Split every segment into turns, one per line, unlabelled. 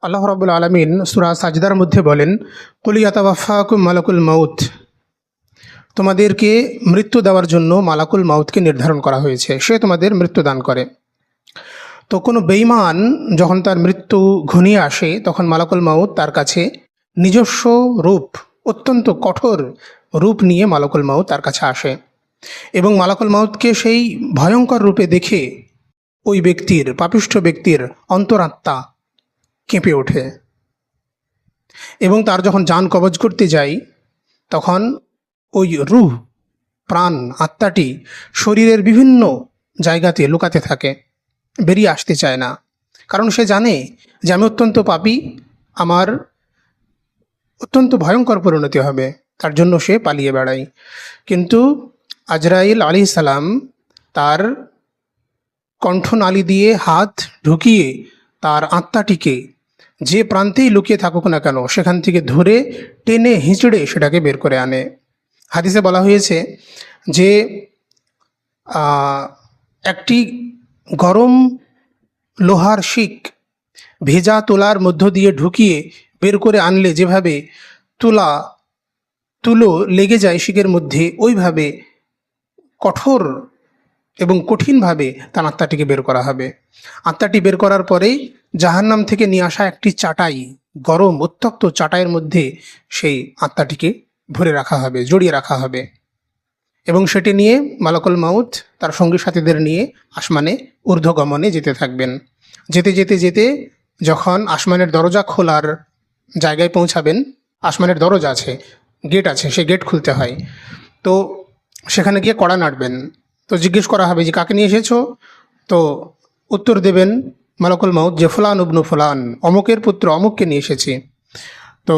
আল্লাহ রাব্বুল আলামিন সূরা সাজদার মধ্যে বলেন, কুল ইয়াতাওয়াফাকুম মালাকুল মাউত, তোমাদেরকে মৃত্যু দেওয়ার জন্য মালাকুল মাউতকে নির্ধারণ করা হয়েছে, সে তোমাদের মৃত্যু দান করে। তো কোনো বেঈমান যখন তার মৃত্যু ঘনিয়ে আসে তখন মালাকুল মাউত তার কাছে নিজস্ব রূপ, অত্যন্ত কঠোর রূপ নিয়ে মালাকুল মাউত তার কাছে আসে এবং মালাকুল মাউতকে সেই ভয়ঙ্কর রূপে দেখে ওই ব্যক্তির, পাপিষ্ঠ ব্যক্তির অন্তরাত্মা কেঁপে ওঠে এবং তার যখন জান কবজ করতে যাই তখন ওই রূহ, প্রাণ, আত্মাটি শরীরের বিভিন্ন জায়গাতে লুকাতে থাকে, বেরিয়ে আসতে চায় না। কারণ সে জানে যে আমি অত্যন্ত পাপী, আমার অত্যন্ত ভয়ঙ্কর পরিণতি হবে, তার জন্য সে পালিয়ে বেড়ায়। কিন্তু আজরাইল আলাইহিস সালাম তার কণ্ঠনালী দিয়ে হাত ঢুকিয়ে তার আত্মাটিকে যে প্রান্তেই লুকিয়ে থাকুক না কেন সেখান থেকে ধরে টেনে হিঁচড়ে সেটাকে বের করে আনে। হাদিসে বলা হয়েছে যে একটি গরম লোহার শিক ভেজা তুলার মধ্য দিয়ে ঢুকিয়ে বের করে আনলে যেভাবে তুলো লেগে যায় শিকের মধ্যে, ওইভাবে কঠোর এবং কঠিনভাবে তার আত্মাটিকে বের করা হবে। আত্মাটি বের করার পরেই জাহান্নাম থেকে নিয়ে আসা একটি চাটাই, গরম উত্তপ্ত চাটাইয়ের মধ্যে সেই আত্মাটিকে ভরে রাখা হবে, জড়িয়ে রাখা হবে এবং সেটি নিয়ে মালাকুল মাউত তার সঙ্গী সাথীদের নিয়ে আসমানে ঊর্ধ্বগমনে যেতে থাকবেন। যেতে যেতে যেতে যখন আসমানের দরজা খোলার জায়গায় পৌঁছাবেন, আসমানের দরজা আছে, গেট আছে, সেই গেট খুলতে হয়, তো সেখানে গিয়ে কড়া নাড়বেন। তো জিজ্ঞেস করা হবে যে কাকে নিয়ে এসেছো? তো উত্তর দেবেন মালাকুল মাউত যে ফুলান ইবনু ফুলান, অমুকের পুত্র অমুককে নিয়ে এসেছি। তো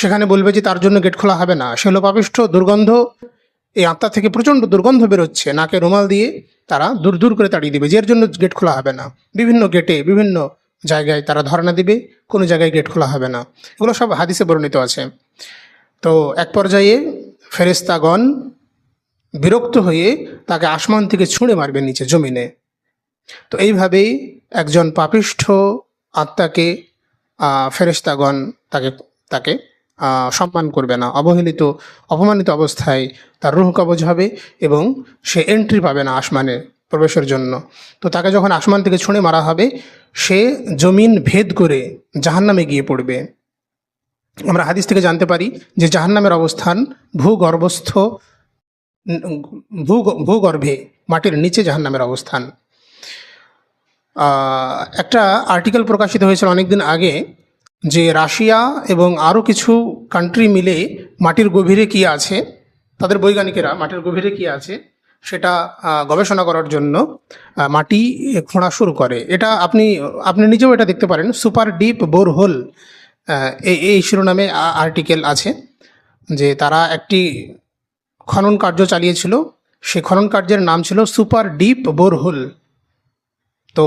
সেখানে বলবে যে তার জন্য গেট খোলা হবে না, সে হলো পাপিষ্ঠ, দুর্গন্ধ, এই আত্মা থেকে প্রচণ্ড দুর্গন্ধ বেরোচ্ছে, নাকে রুমাল দিয়ে তারা দূর দূর করে তাড়িয়ে দিবে, যে এর জন্য গেট খোলা হবে না। বিভিন্ন গেটে বিভিন্ন জায়গায় তারা ধর্ণা দিবে, কোনো জায়গায় গেট খোলা হবে না। এগুলো সব হাদিসে বর্ণিত আছে। তো এক পর্যায়ে ফেরেশতাগণ বিরক্ত হয়ে তাকে আসমান থেকে ছুঁড়ে মারবে নিচে জমিনে। তো এইভাবেই একজন পাপিষ্ঠ আত্মাকে ফেরেশতাগণ তাকে তাকে সম্মান করবে না, অবহেলিত, অপমানিত অবস্থায় তার রূহ কবজ হবে এবং সে এন্ট্রি পাবে না আসমানে প্রবেশের জন্য। তো তাকে যখন আসমান থেকে ছুঁড়ে মারা হবে, সে জমিন ভেদ করে জাহান্নামে গিয়ে পড়বে। আমরা হাদিস থেকে জানতে পারি যে জাহান্নামের অবস্থান ভূগর্ভস্থ, ভূগর্ভে, মাটির নিচে জাহান্নামের অবস্থান। একটা আর্টিকেল প্রকাশিত হয়েছিল অনেকদিন আগে যে রাশিয়া এবং আরও কিছু কান্ট্রি মিলে মাটির গভীরে কী আছে, তাদের বৈজ্ঞানিকেরা মাটির গভীরে কী আছে সেটা গবেষণা করার জন্য মাটি খোঁড়া শুরু করে। এটা আপনি নিজেও এটা দেখতে পারেন, সুপার ডিপ বোরহোল, এই শিরোনামে আর্টিকেল আছে যে তারা একটি খনন কার্য চালিয়েছিল, সে খনন কার্যের নাম ছিল সুপার ডিপ বোরহোল। তো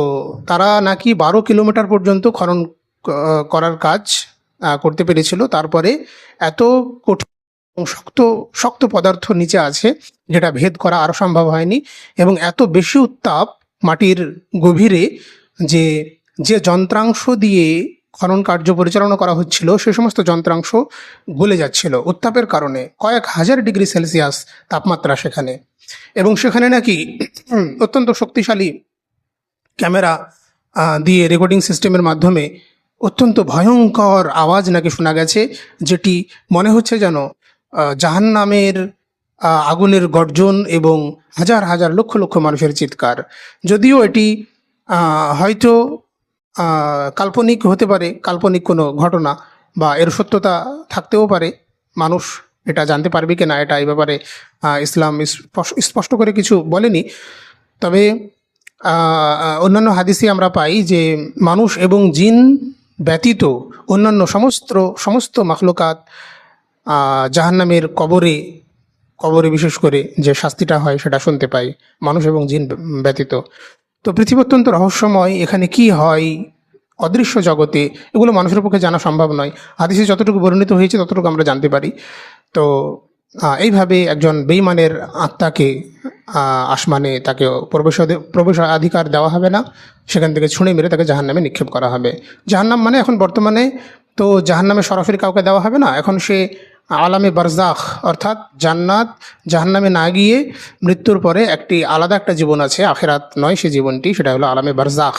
তারা নাকি 12 কিলোমিটার পর্যন্ত খনন করার কাজ করতে পেরেছিল। তারপরে এত কঠিন শক্ত শক্ত পদার্থ নিচে আছে যেটা ভেদ করা আরও সম্ভব হয়নি এবং এত বেশি উত্তাপ মাটির গভীরে যে যে যন্ত্রাংশ দিয়ে খনন কার্য পরিচালনা করা হচ্ছিল সে সমস্ত যন্ত্রাংশ গলে যাচ্ছিল উত্তাপের কারণে। কয়েক হাজার ডিগ্রি সেলসিয়াস তাপমাত্রা সেখানে, এবং সেখানে নাকি অত্যন্ত শক্তিশালী ক্যামেরা দিয়ে রেকর্ডিং সিস্টেমের মাধ্যমে অত্যন্ত ভয়ঙ্কর আওয়াজ নাকি শোনা গেছে, যেটি মনে হচ্ছে যেন জাহান্নামের আগুনের গর্জন এবং হাজার হাজার লক্ষ লক্ষ মানুষের চিৎকার। যদিও এটি হয়তো কাল্পনিক হতে পারে, কাল্পনিক কোনো ঘটনা বা এর সত্যতা থাকতেও পারে, মানুষ এটা জানতে পারবে কি না এটা এই ব্যাপারে ইসলাম স্পষ্ট করে কিছু বলেনি। তবে অন্যান্য হাদিসে আমরা পাই যে মানুষ এবং জিন ব্যতীত অন্যান্য সমস্ত মাখলুকাত জাহান্নামের কবরে বিশেষ করে যে শাস্তিটা হয় সেটা শুনতে পাই, মানুষ এবং জিন ব্যতীত। তো পৃথিবী অত্যন্ত রহস্যময়, এখানে কি হয় অদৃশ্য জগতে এগুলো মানুষের পক্ষে জানা সম্ভব নয়। হাদিসে যতটুকু বর্ণিত হয়েছে ততটুকু আমরা জানতে পারি। তো এইভাবে একজন বেঈমানের আত্মাকে আসমানে তাকে প্রবেশাধিকার দেওয়া হবে না, সেখান থেকে ছুঁড়ে মেরে তাকে জাহান্নামে নিক্ষেপ করা হবে। জাহান্নাম মানে এখন বর্তমানে তো জাহান্নামে সরাসরি কাউকে দেওয়া হবে না, এখন সে আলামে বারজাখ অর্থাৎ জান্নাত জাহান্নামে না গিয়ে মৃত্যুর পরে আলাদা একটা জীবন আছে, আখেরাত নয় সে জীবনটি, সেটা হলো আলামে বারজাখ।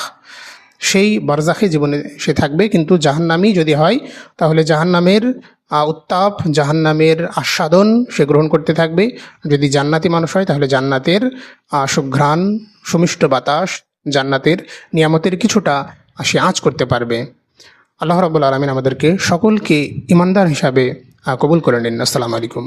সেই বারজাখে জীবনে সে থাকবে, কিন্তু জাহান্নামী যদি হয় তাহলে জাহান্নামের উত্তাপ, জাহান্নামের আস্বাদন সে গ্রহণ করতে থাকবে। যদি জান্নাতি মানুষ হয় তাহলে জান্নাতের সুঘ্রাণ, সুমিষ্ট বাতাস, জান্নাতের নিয়ামতের কিছুটা সে আঁচ করতে পারবে। আল্লাহ রাব্বুল আলামিন আমাদেরকে সকলকে ইমানদার হিসাবে কবুল করে নিন। আসসালামু আলাইকুম।